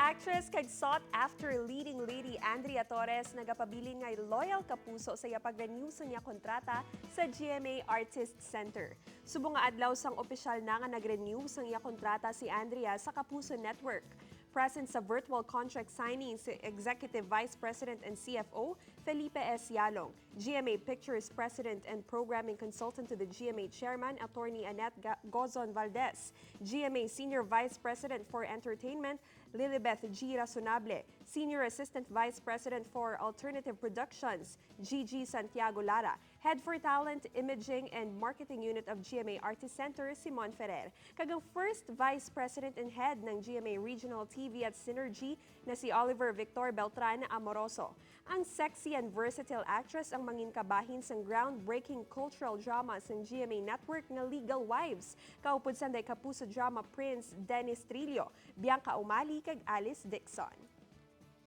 Actress kag sought-after leading lady Andrea Torres nagapabilin nga loyal Kapuso sa pag-renew sa niya kontrata sa GMA Artist Center. Subong nga adlaw sang opisyal na nga nag-renew sa iya kontrata si Andrea sa Kapuso Network. Present sa virtual contract signing si Executive Vice President and CFO Felipe S. Yalong, GMA Pictures President and Programming Consultant to the GMA Chairman Attorney Annette Gozon Valdez, GMA Senior Vice President for Entertainment Lilibeth G. Razonable, Senior Assistant Vice President for Alternative Productions Gigi Santiago Lara, Head for Talent, Imaging and Marketing Unit of GMA Artist Center Simon Ferrer, kagang First Vice President and Head ng GMA Regional TV at Synergy na si Oliver Victor Beltran Amoroso. Ang sexy and versatile actress ang manginkabahin sa groundbreaking cultural drama sa GMA Network nga Legal Wives, kaupod sanday Kapuso drama Prince Dennis Trillo, Bianca Umali kag Alice Dixon.